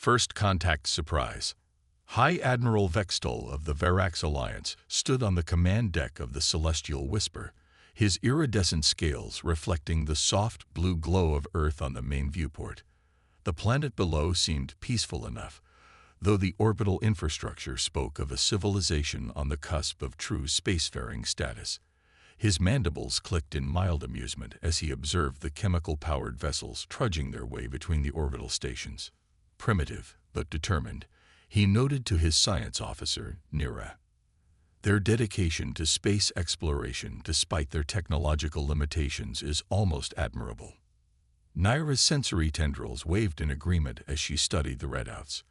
First contact surprise. High Admiral Vextol of the Verax Alliance stood on the command deck of the Celestial Whisper, his iridescent scales reflecting the soft blue glow of Earth on the main viewport. The planet below seemed peaceful enough, though the orbital infrastructure spoke of a civilization on the cusp of true spacefaring status. His mandibles clicked in mild amusement as he observed the chemical-powered vessels trudging their way between the orbital stations. Primitive, but determined, he noted to his science officer, Nira. Their dedication to space exploration despite their technological limitations is almost admirable. Nira's sensory tendrils waved in agreement as she studied the readouts.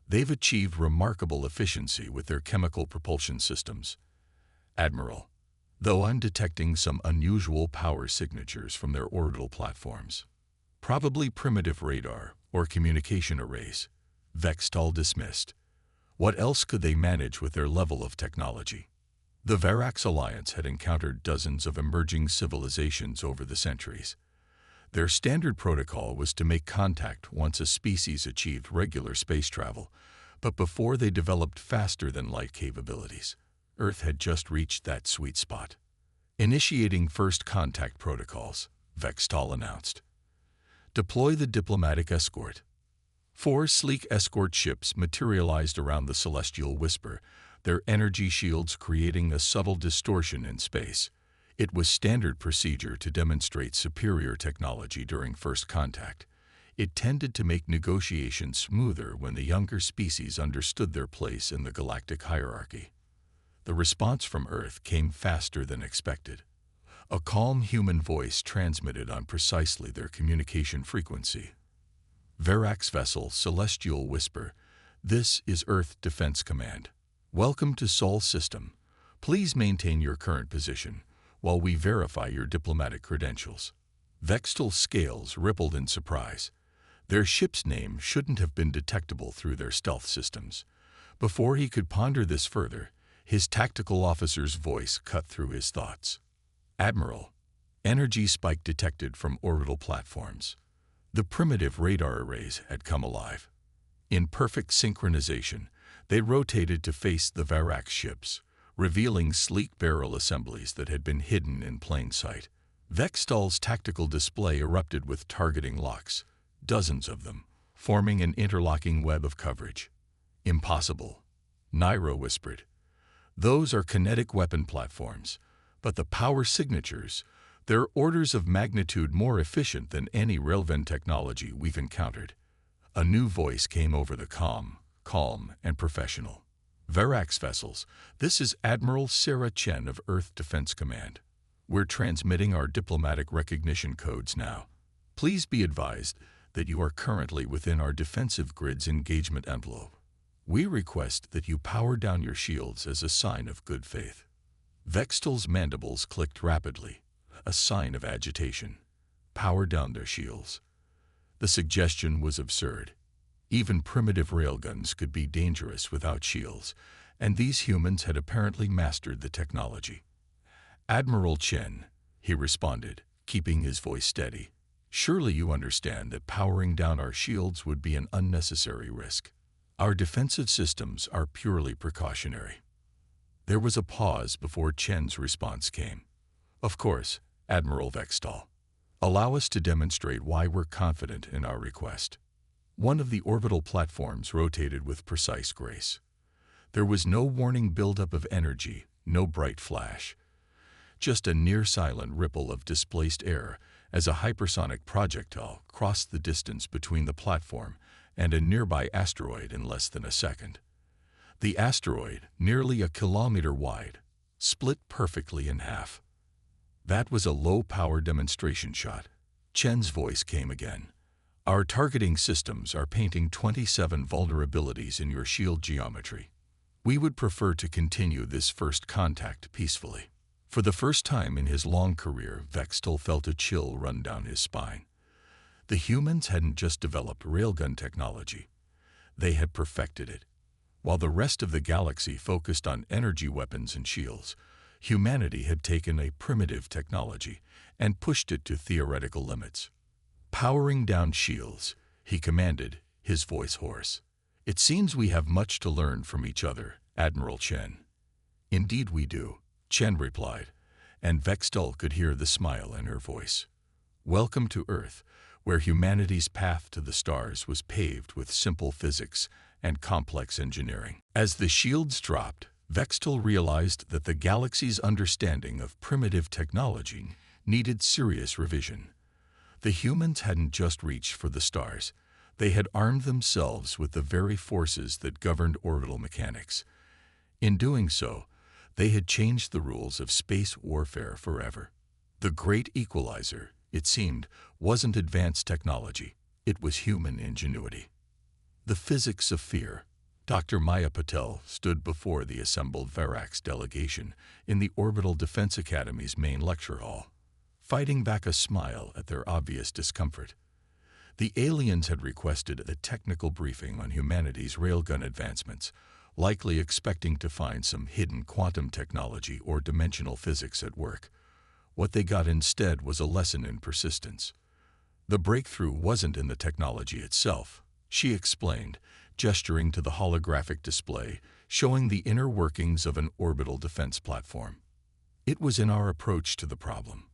They've achieved remarkable efficiency with their chemical propulsion systems. Admiral, though I'm detecting some unusual power signatures from their orbital platforms. Probably primitive radar or communication arrays. Vextol dismissed. What else could they manage with their level of technology? The Verax Alliance had encountered dozens of emerging civilizations over the centuries. Their standard protocol was to make contact once a species achieved regular space travel, but before they developed faster-than-light capabilities. Earth had just reached that sweet spot. Initiating first contact protocols, Vextol announced. Deploy the diplomatic escort. 4 sleek escort ships materialized around the Celestial Whisper, their energy shields creating a subtle distortion in space. It was standard procedure to demonstrate superior technology during first contact. It tended to make negotiations smoother when the younger species understood their place in the galactic hierarchy. The response from Earth came faster than expected. A calm human voice transmitted on precisely their communication frequency. Verax vessel, Celestial Whisper. This is Earth Defense Command. Welcome to Sol System. Please maintain your current position while we verify your diplomatic credentials. Vextol's scales rippled in surprise. Their ship's name shouldn't have been detectable through their stealth systems. Before he could ponder this further, his tactical officer's voice cut through his thoughts. Admiral, energy spike detected from orbital platforms. The primitive radar arrays had come alive. In perfect synchronization, they rotated to face the Verax ships, revealing sleek barrel assemblies that had been hidden in plain sight. Vextol's tactical display erupted with targeting locks, dozens of them, forming an interlocking web of coverage. Impossible, Nira whispered. Those are kinetic weapon platforms, but the power signatures, they're orders of magnitude more efficient than any Railgun technology we've encountered. A new voice came over the calm and professional. Verax vessels, this is Admiral Sarah Chen of Earth Defense Command. We're transmitting our diplomatic recognition codes now. Please be advised that you are currently within our defensive grid's engagement envelope. We request that you power down your shields as a sign of good faith. Vextol's mandibles clicked rapidly, a sign of agitation. Power down their shields. The suggestion was absurd. Even primitive railguns could be dangerous without shields, and these humans had apparently mastered the technology. Admiral Chen, he responded, keeping his voice steady. Surely you understand that powering down our shields would be an unnecessary risk. Our defensive systems are purely precautionary. There was a pause before Chen's response came. Of course, Admiral Vextol. Allow us to demonstrate why we're confident in our request. One of the orbital platforms rotated with precise grace. There was no warning buildup of energy, no bright flash. Just a near-silent ripple of displaced air as a hypersonic projectile crossed the distance between the platform and a nearby asteroid in less than a second. The asteroid, nearly a kilometer wide, split perfectly in half. That was a low-power demonstration shot. Chen's voice came again. Our targeting systems are painting 27 vulnerabilities in your shield geometry. We would prefer to continue this first contact peacefully. For the first time in his long career, Vextol felt a chill run down his spine. The humans hadn't just developed railgun technology. They had perfected it. While the rest of the galaxy focused on energy weapons and shields, humanity had taken a primitive technology and pushed it to theoretical limits. Powering down shields, he commanded, his voice hoarse. "It seems we have much to learn from each other, Admiral Chen." "Indeed we do," Chen replied, and Vextol could hear the smile in her voice. "Welcome to Earth, where humanity's path to the stars was paved with simple physics and complex engineering." As the shields dropped, Vextol realized that the galaxy's understanding of primitive technology needed serious revision. The humans hadn't just reached for the stars. They had armed themselves with the very forces that governed orbital mechanics. In doing so, they had changed the rules of space warfare forever. The great equalizer, it seemed, wasn't advanced technology. It was human ingenuity. The physics of fear. Dr. Maya Patel stood before the assembled Verax delegation in the Orbital Defense Academy's main lecture hall, fighting back a smile at their obvious discomfort. The aliens had requested a technical briefing on humanity's railgun advancements, likely expecting to find some hidden quantum technology or dimensional physics at work. What they got instead was a lesson in persistence. The breakthrough wasn't in the technology itself, she explained, gesturing to the holographic display showing the inner workings of an orbital defense platform. It was in our approach to the problem.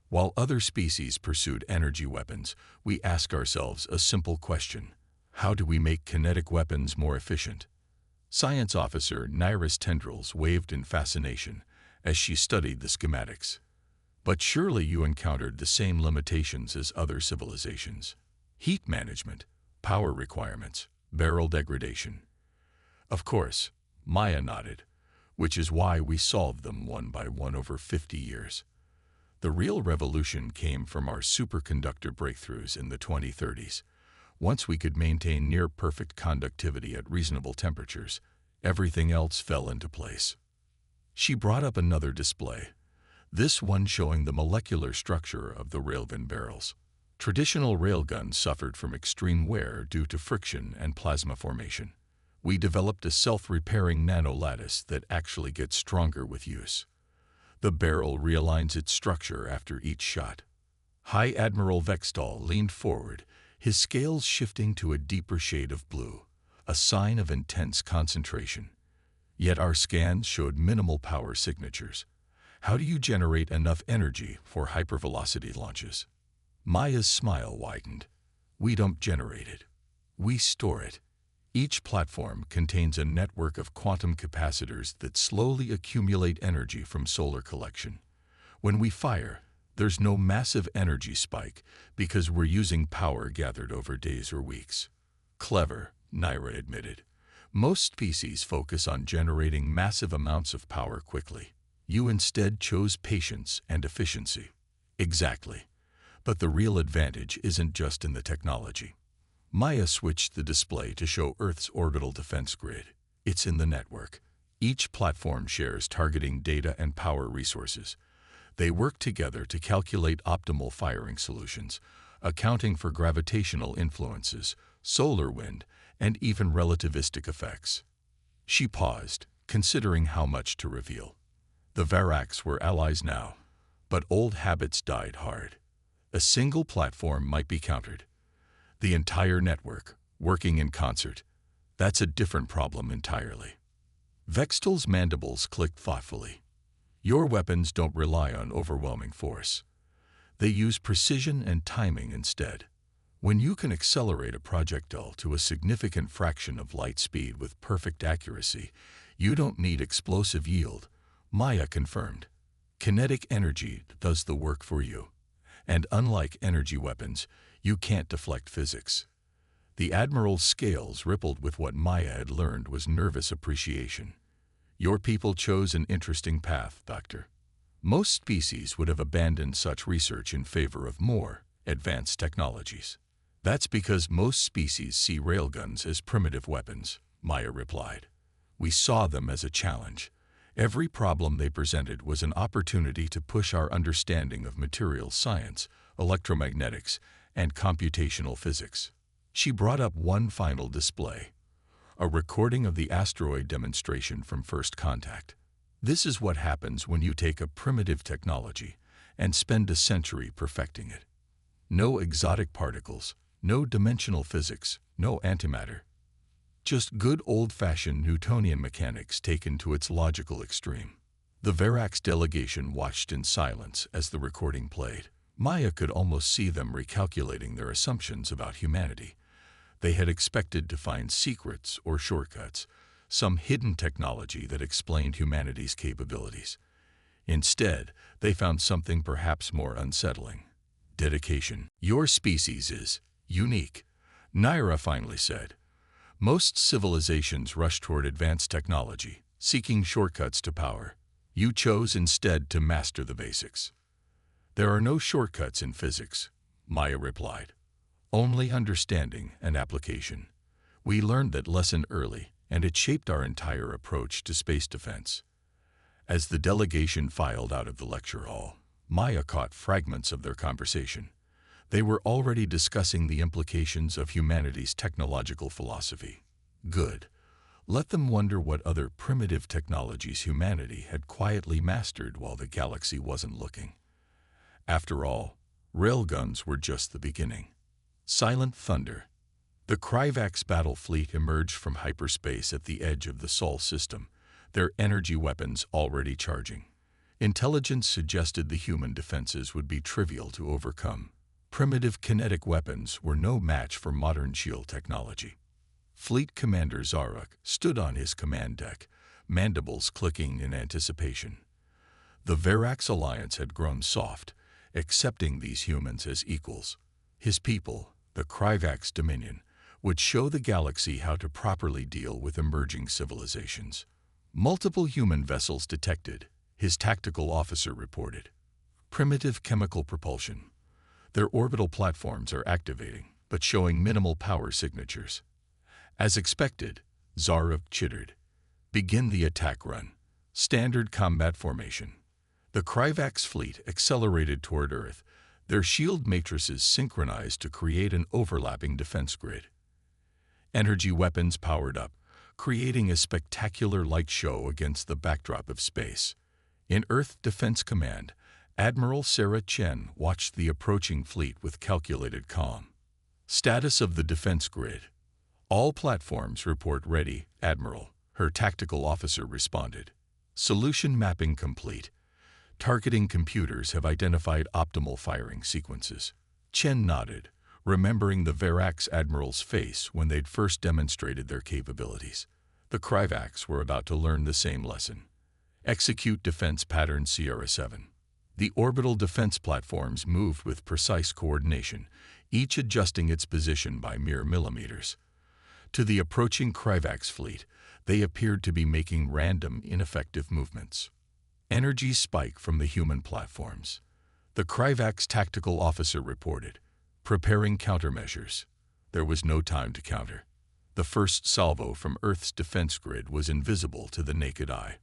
While other species pursued energy weapons, we ask ourselves a simple question: how do we make kinetic weapons more efficient? Science officer Nairis Tendrils waved in fascination as she studied the schematics. "But surely you encountered the same limitations as other civilizations. Heat management, power requirements, barrel degradation." "Of course," Maya nodded, "which is why we solved them one by one over 50 years. The real revolution came from our superconductor breakthroughs in the 2030s. Once we could maintain near-perfect conductivity at reasonable temperatures, everything else fell into place." She brought up another display, this one showing the molecular structure of the railgun barrels. Traditional railguns suffered from extreme wear due to friction and plasma formation. We developed a self-repairing nanolattice that actually gets stronger with use. The barrel realigns its structure after each shot. High Admiral Vextol leaned forward, his scales shifting to a deeper shade of blue, a sign of intense concentration. Yet our scans showed minimal power signatures. How do you generate enough energy for hypervelocity launches? Maya's smile widened. "We don't generate it. We store it. Each platform contains a network of quantum capacitors that slowly accumulate energy from solar collection. When we fire, there's no massive energy spike because we're using power gathered over days or weeks." "Clever," Naira admitted. "Most species focus on generating massive amounts of power quickly. You instead chose patience and efficiency." "Exactly. But the real advantage isn't just in the technology." Maya switched the display to show Earth's orbital defense grid. "It's in the network. Each platform shares targeting data and power resources. They work together to calculate optimal firing solutions, accounting for gravitational influences, solar wind, and even relativistic effects." She paused, considering how much to reveal. The Verax were allies now, but old habits died hard. A single platform might be countered. The entire network, working in concert, that's a different problem entirely. Vextol's mandibles clicked thoughtfully. "Your weapons don't rely on overwhelming force. They use precision and timing instead. When you can accelerate a projectile to a significant fraction of light speed with perfect accuracy, you don't need explosive yield," Maya confirmed. "Kinetic energy does the work for you. And unlike energy weapons, you can't deflect physics." The Admiral's scales rippled with what Maya had learned was nervous appreciation. "Your people chose an interesting path, Doctor. Most species would have abandoned such research in favor of more advanced technologies." "That's because most species see railguns as primitive weapons," Maya replied. "We saw them as a challenge. Every problem they presented was an opportunity to push our understanding of materials science, electromagnetics, and computational physics." She brought up one final display, a recording of the asteroid demonstration from first contact. "This is what happens when you take a primitive technology and spend a century perfecting it. No exotic particles, no dimensional physics, no antimatter. Just good old-fashioned Newtonian mechanics taken to its logical extreme. The Verax delegation watched in silence as the recording played. Maya could almost see them recalculating their assumptions about humanity. They had expected to find secrets or shortcuts, some hidden technology that explained humanity's capabilities. Instead, they found something perhaps more unsettling. Dedication. Your species is unique, Naira finally said. Most civilizations rush toward advanced technology, seeking shortcuts to power. You chose instead to master the basics. There are no shortcuts in physics, Maya replied. Only understanding and application. We learned that lesson early, and it shaped our entire approach to space defense. As the delegation filed out of the lecture hall, Maya caught fragments of their conversation. They were already discussing the implications of humanity's technological philosophy. Good. Let them wonder what other primitive technologies humanity had quietly mastered while the galaxy wasn't looking. After all, railguns were just the beginning. Silent thunder. The Kryvax battle fleet emerged from hyperspace at the edge of the Sol system, their energy weapons already charging. Intelligence suggested the human defenses would be trivial to overcome. Primitive kinetic weapons were no match for modern shield technology. Fleet Commander Zaruk stood on his command deck, mandibles clicking in anticipation. The Verax alliance had grown soft, accepting these humans as equals. His people, the Kryvax Dominion, would show the galaxy how to properly deal with emerging civilizations. Multiple human vessels detected, his tactical officer reported. Primitive chemical propulsion. Their orbital platforms are activating, but showing minimal power signatures. As expected, Zaruk chittered. Begin the attack run. Standard combat formation. The Kryvax fleet accelerated toward Earth, their shield matrices synchronized to create an overlapping defense grid. Energy weapons powered up, creating a spectacular light show against the backdrop of space. In Earth Defense Command, Admiral Sarah Chen watched the approaching fleet with calculated calm. Status of the defense grid. All platforms report ready, Admiral, her tactical officer responded. Solution mapping complete. Targeting computers have identified optimal firing sequences. Chen nodded, remembering the Verax Admiral's face when they'd first demonstrated their capabilities. The Kryvax were about to learn the same lesson. Execute defense pattern Sierra 7. The orbital defense platforms moved with precise coordination, each adjusting its position by mere millimeters. To the approaching Kryvax fleet, they appeared to be making random, ineffective movements. Energy spike from the human platforms. The Kryvax tactical officer reported, preparing countermeasures. There was no time to counter. The first salvo from Earth's defense grid was invisible to the naked eye,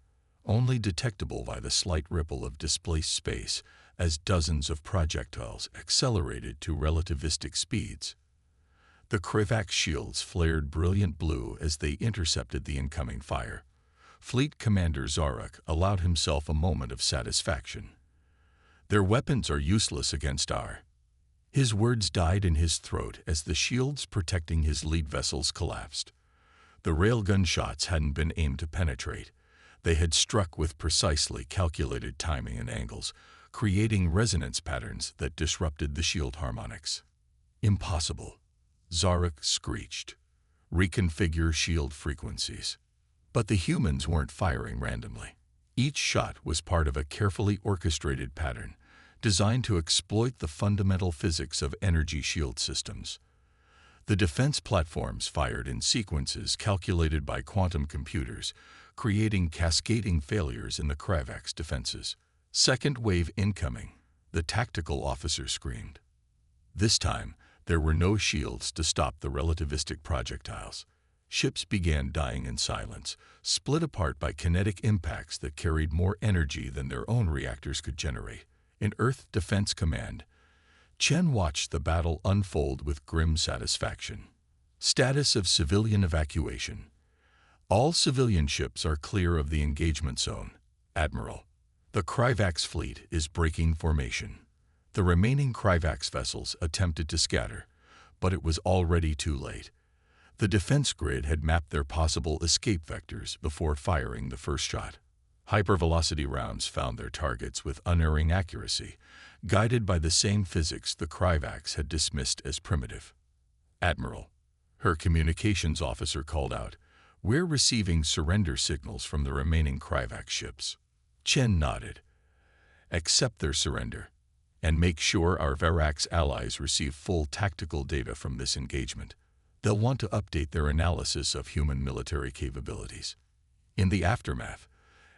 only detectable by the slight ripple of displaced space as dozens of projectiles accelerated to relativistic speeds. The Kryvax shields flared brilliant blue as they intercepted the incoming fire. Fleet Commander Zaruk allowed himself a moment of satisfaction. Their weapons are useless against our. His words died in his throat as the shields protecting his lead vessels collapsed. The railgun shots hadn't been aimed to penetrate. They had struck with precisely calculated timing and angles, creating resonance patterns that disrupted the shield harmonics. Impossible. Zaruk screeched. Reconfigure shield frequencies. But the humans weren't firing randomly. Each shot was part of a carefully orchestrated pattern, designed to exploit the fundamental physics of energy shield systems. The defense platforms fired in sequences calculated by quantum computers, creating cascading failures in the Kryvax defenses. Second wave incoming, the tactical officer screamed. This time, there were no shields to stop the relativistic projectiles. Ships began dying in silence, split apart by kinetic impacts that carried more energy than their own reactors could generate. In Earth Defense Command, Chen watched the battle unfold with grim satisfaction. Status of civilian evacuation. All civilian ships are clear of the engagement zone, Admiral. The Kryvax fleet is breaking formation. The remaining Kryvax vessels attempted to scatter, but it was already too late. The defense grid had mapped their possible escape vectors before firing the first shot. Hypervelocity rounds found their targets with unerring accuracy, guided by the same physics the Kryvax had dismissed as primitive. "Admiral," her communications officer called out, "we're receiving surrender signals from the remaining Kryvax ships." Chen nodded. "Accept their surrender, and make sure our Verax allies receive full tactical data from this engagement. They'll want to update their analysis of human military capabilities." In the aftermath,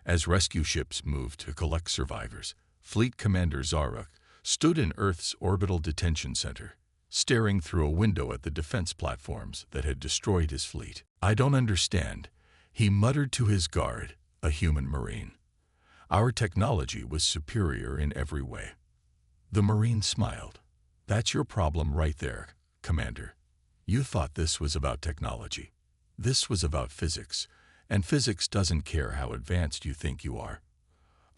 as rescue ships moved to collect survivors, Fleet Commander Zaruk stood in Earth's orbital detention center, staring through a window at the defense platforms that had destroyed his fleet. "I don't understand," he muttered to his guard, a human Marine. "Our technology was superior in every way." The Marine smiled. "That's your problem right there, Commander. You thought this was about technology. This was about physics, and physics doesn't care how advanced you think you are."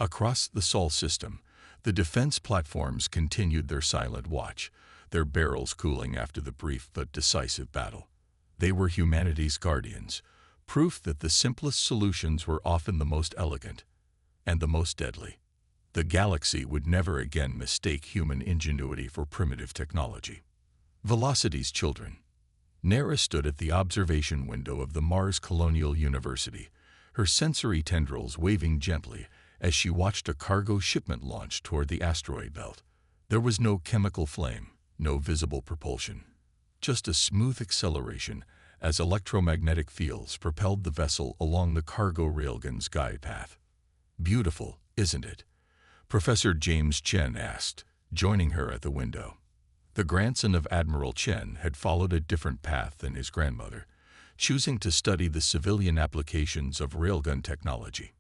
Across the Sol system, the defense platforms continued their silent watch, their barrels cooling after the brief but decisive battle. They were humanity's guardians, proof that the simplest solutions were often the most elegant and the most deadly. The galaxy would never again mistake human ingenuity for primitive technology. Velocity's children. Nara stood at the observation window of the Mars Colonial University, her sensory tendrils waving gently as she watched a cargo shipment launch toward the asteroid belt. There was no chemical flame, no visible propulsion, just a smooth acceleration as electromagnetic fields propelled the vessel along the cargo railgun's guide path. "Beautiful, isn't it?" Professor James Chen asked, joining her at the window. The grandson of Admiral Chen had followed a different path than his grandmother, choosing to study the civilian applications of railgun technology.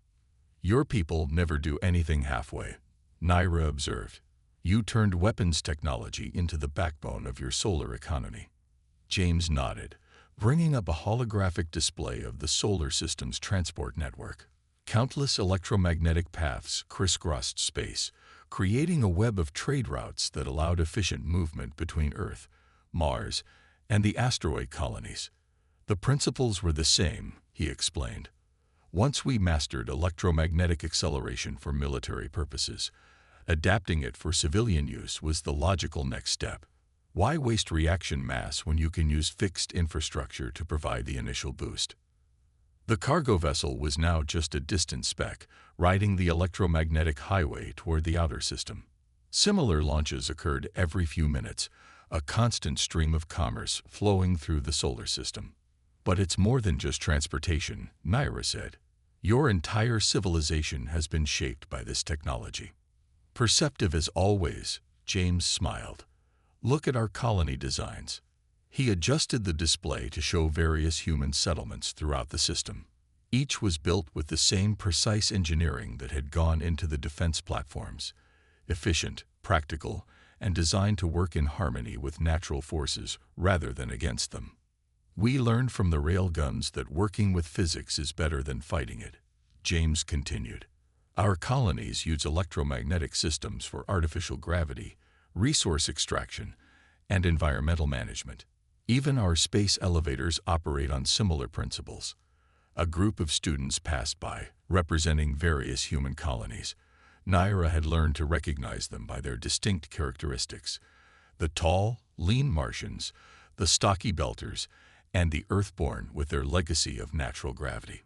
"Your people never do anything halfway," Naira observed. "You turned weapons technology into the backbone of your solar economy." James nodded, bringing up a holographic display of the solar system's transport network. Countless electromagnetic paths crisscrossed space, creating a web of trade routes that allowed efficient movement between Earth, Mars, and the asteroid colonies. "The principles were the same," he explained. "Once we mastered electromagnetic acceleration for military purposes, adapting it for civilian use was the logical next step. Why waste reaction mass when you can use fixed infrastructure to provide the initial boost?" The cargo vessel was now just a distant speck, riding the electromagnetic highway toward the outer system. Similar launches occurred every few minutes, a constant stream of commerce flowing through the solar system. "But it's more than just transportation," Naira said. "Your entire civilization has been shaped by this technology." Perceptive as always, James smiled. "Look at our colony designs." He adjusted the display to show various human settlements throughout the system. Each was built with the same precise engineering that had gone into the defense platforms, efficient, practical, and designed to work in harmony with natural forces rather than against them. "We learned from the railguns that working with physics is better than fighting it," James continued. "Our colonies use electromagnetic systems for artificial gravity, resource extraction, and environmental management. Even our space elevators operate on similar principles." A group of students passed by, representing various human colonies. Naira had learned to recognize them by their distinct characteristics: the tall, lean Martians, the stocky Belters, and the Earthborn with their legacy of natural gravity.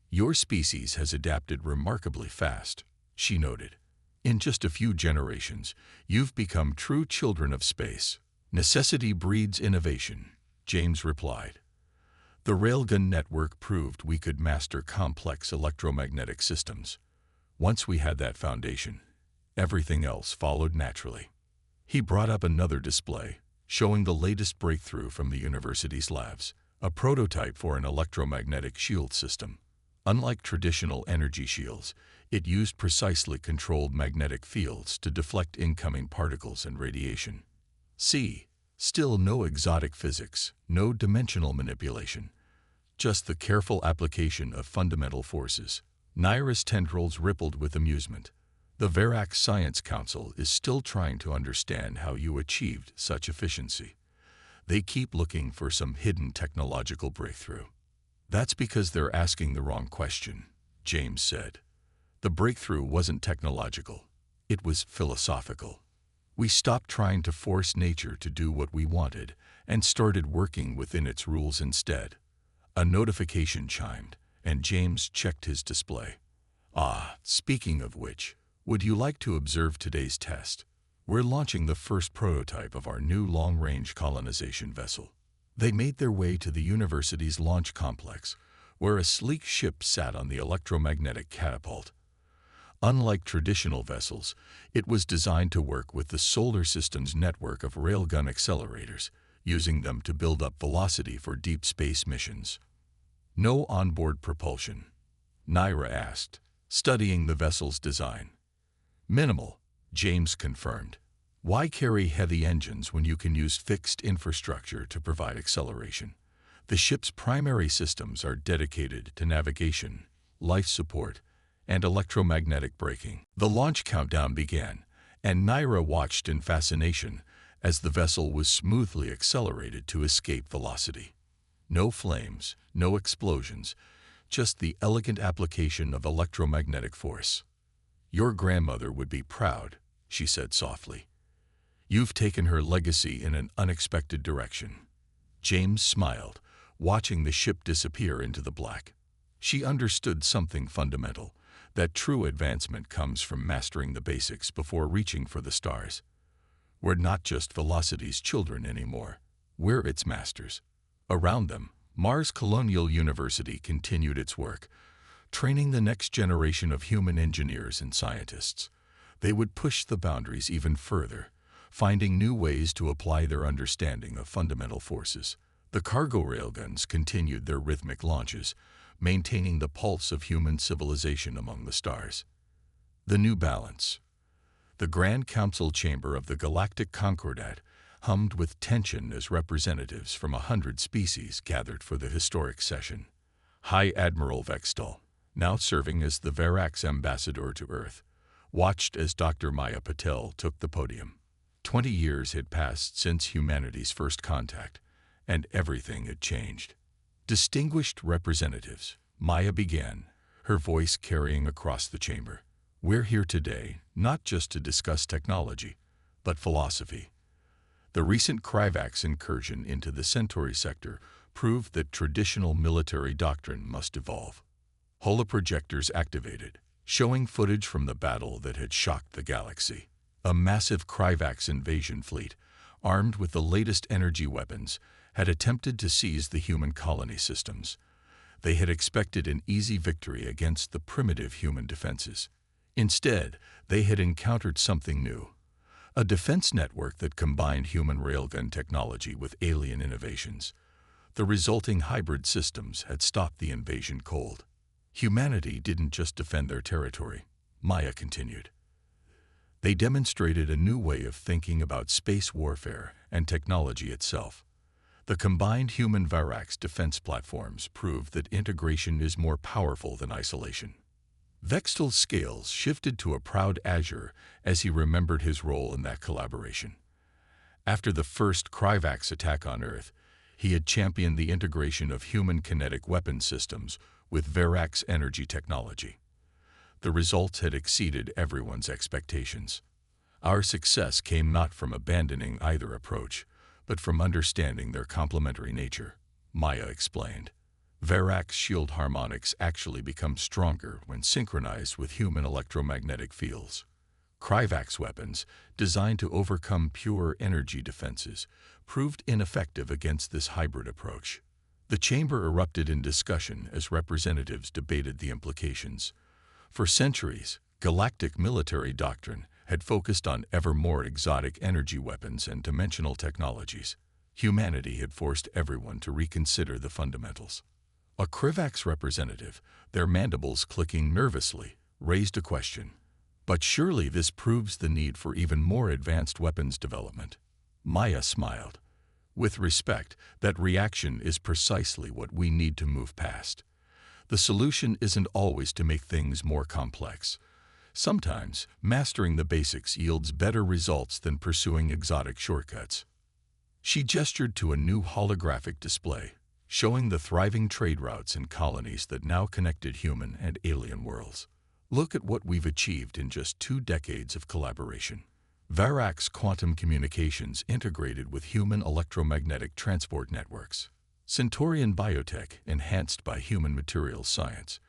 "Your species has adapted remarkably fast," she noted. "In just a few generations, you've become true children of space." "Necessity breeds innovation," James replied. "The railgun network proved we could master complex electromagnetic systems. Once we had that foundation, everything else followed naturally." He brought up another display, showing the latest breakthrough from the university's labs, a prototype for an electromagnetic shield system. Unlike traditional energy shields, it used precisely controlled magnetic fields to deflect incoming particles and radiation. Still no exotic physics, no dimensional manipulation, just the careful application of fundamental forces. Naira's tendrils rippled with amusement. "The Verax Science Council is still trying to understand how you achieved such efficiency. They keep looking for some hidden technological breakthrough. That's because they're asking the wrong question, James said. The breakthrough wasn't technological. It was philosophical. We stopped trying to force nature to do what we wanted and started working within its rules instead. A notification chimed, and James checked his display. Ah, speaking of which, would you like to observe today's test? We're launching the first prototype of our new long-range colonization vessel. They made their way to the university's launch complex, where a sleek ship sat on the electromagnetic catapult. Unlike traditional vessels, it was designed to work with the solar system's network of railgun accelerators, using them to build up velocity for deep space missions. No onboard propulsion, Naira asked, studying the vessel's design. Minimal, James confirmed. Why carry heavy engines when you can use fixed infrastructure to provide acceleration? The ship's primary systems are dedicated to navigation, life support, and electromagnetic braking. The launch countdown began, and Naira watched in fascination as the vessel was smoothly accelerated to escape velocity. No flames, no explosions, just the elegant application of electromagnetic force. Your grandmother would be proud, she said softly. You've taken her legacy in an unexpected direction. James smiled, watching the ship disappear into the black. She understood something fundamental, that true advancement comes from mastering the basics before reaching for the stars. We're not just velocity's children anymore. We're its masters. Around them, Mars Colonial University continued its work, training the next generation of human engineers and scientists. They would push the boundaries even further, finding new ways to apply their understanding of fundamental forces. The cargo railguns continued their rhythmic launches, maintaining the pulse of human civilization among the stars. The new balance. The Grand Council chamber of the Galactic Concordat hummed with tension as representatives from 100 species gathered for the historic session. High Admiral Vextal, now serving as the Verax ambassador to Earth, watched as Dr. Maya Patel took the podium. 20 years had passed since humanity's first contact, and everything had changed. Distinguished representatives, Maya began, her voice carrying across the chamber. We're here today not just to discuss technology, but philosophy. The recent Kryvax incursion into the Centauri sector proved that traditional military doctrine must evolve. Holoprojectors activated, showing footage from the battle that had shocked the galaxy. A massive Kryvax invasion fleet, armed with the latest energy weapons, had attempted to seize the human colony systems. They had expected an easy victory against the primitive human defenses. Instead, they had encountered something new. A defense network that combined human railgun technology with alien innovations. The resulting hybrid systems had stopped the invasion cold. Humanity didn't just defend their territory, Maya continued. They demonstrated a new way of thinking about space warfare and technology itself. The combined human Verax defense platforms proved that integration is more powerful than isolation. Vextal's scales shifted to a proud azure as he remembered his role in that collaboration. After the first Kryvax attack on Earth, he had championed the integration of human kinetic weapon systems with Verax energy technology. The results had exceeded everyone's expectations. Our success came not from abandoning either approach, but from understanding their complementary nature, Maya explained. Verax shield harmonics actually become stronger when synchronized with human electromagnetic fields. Kryvax weapons, designed to overcome pure energy defenses, proved ineffective against this hybrid approach. The chamber erupted in discussion as representatives debated the implications. For centuries, galactic military doctrine had focused on ever more exotic energy weapons and dimensional technologies. Humanity had forced everyone to reconsider the fundamentals. A Kryvax representative, their mandibles clicking nervously, raised a question. But surely this proves the need for even more advanced weapons development. Maya smiled. With respect, that reaction is precisely what we need to move past. The solution isn't always to make things more complex. Sometimes, mastering the basics yields better results than pursuing exotic shortcuts. She gestured to a new holographic display, showing the thriving trade routes and colonies that now connected human and alien worlds. Look at what we've achieved in just 2 decades of collaboration. Varac's quantum communications integrated with human electromagnetic transport networks. Centaurian biotech enhanced by human materials science.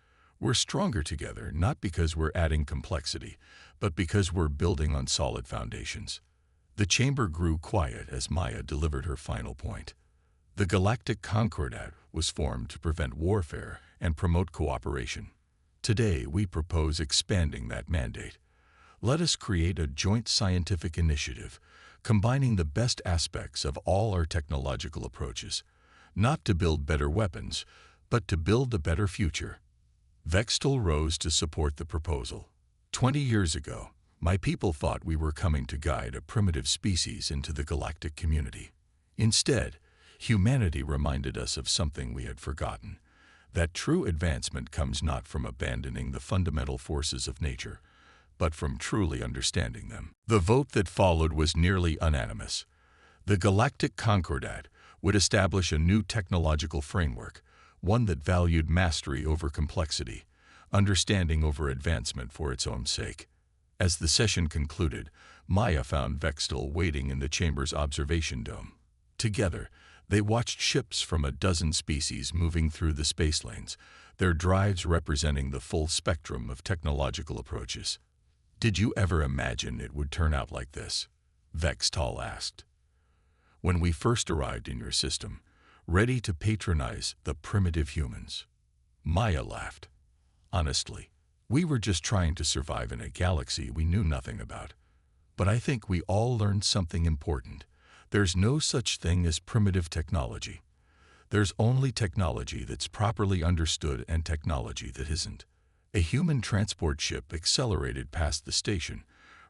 We're stronger together not because we're adding complexity, but because we're building on solid foundations. The chamber grew quiet as Maya delivered her final point. The Galactic Concordat was formed to prevent warfare and promote cooperation. Today, we propose expanding that mandate. Let us create a joint scientific initiative, combining the best aspects of all our technological approaches, not to build better weapons, but to build a better future. Vextol rose to support the proposal. 20 years ago, my people thought we were coming to guide a primitive species into the galactic community. Instead, humanity reminded us of something we had forgotten, that true advancement comes not from abandoning the fundamental forces of nature, but from truly understanding them. The vote that followed was nearly unanimous. The Galactic Concordat would establish a new technological framework, one that valued mastery over complexity, understanding over advancement for its own sake. As the session concluded, Maya found Vextol waiting in the chamber's observation dome. Together, they watched ships from a dozen species moving through the space lanes, their drives representing the full spectrum of technological approaches. "Did you ever imagine it would turn out like this?" Vextol asked. "When we first arrived in your system, ready to patronize the primitive humans." Maya laughed. "Honestly, we were just trying to survive in a galaxy we knew nothing about. But I think we all learned something important. There's no such thing as primitive technology. There's only technology that's properly understood and technology that isn't." A human transport ship accelerated past the station,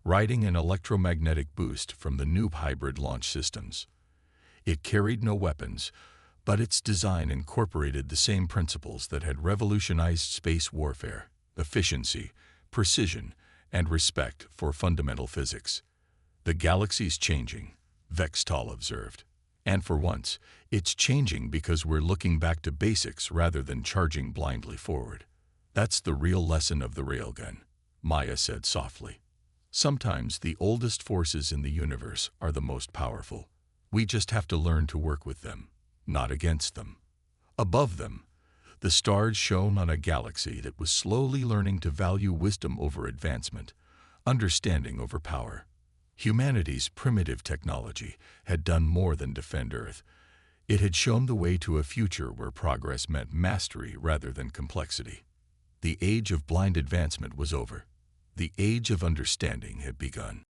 riding an electromagnetic boost from the new hybrid launch systems. It carried no weapons, but its design incorporated the same principles that had revolutionized space warfare: efficiency, precision, and respect for fundamental physics. "The galaxy's changing," Vextol observed. "And for once, it's changing because we're looking back to basics rather than charging blindly forward. That's the real lesson of the railgun," Maya said softly. "Sometimes the oldest forces in the universe are the most powerful. We just have to learn to work with them, not against them." Above them, the stars shone on a galaxy that was slowly learning to value wisdom over advancement, understanding over power. Humanity's primitive technology had done more than defend Earth. It had shown the way to a future where progress meant mastery rather than complexity. The age of blind advancement was over. The age of understanding had begun.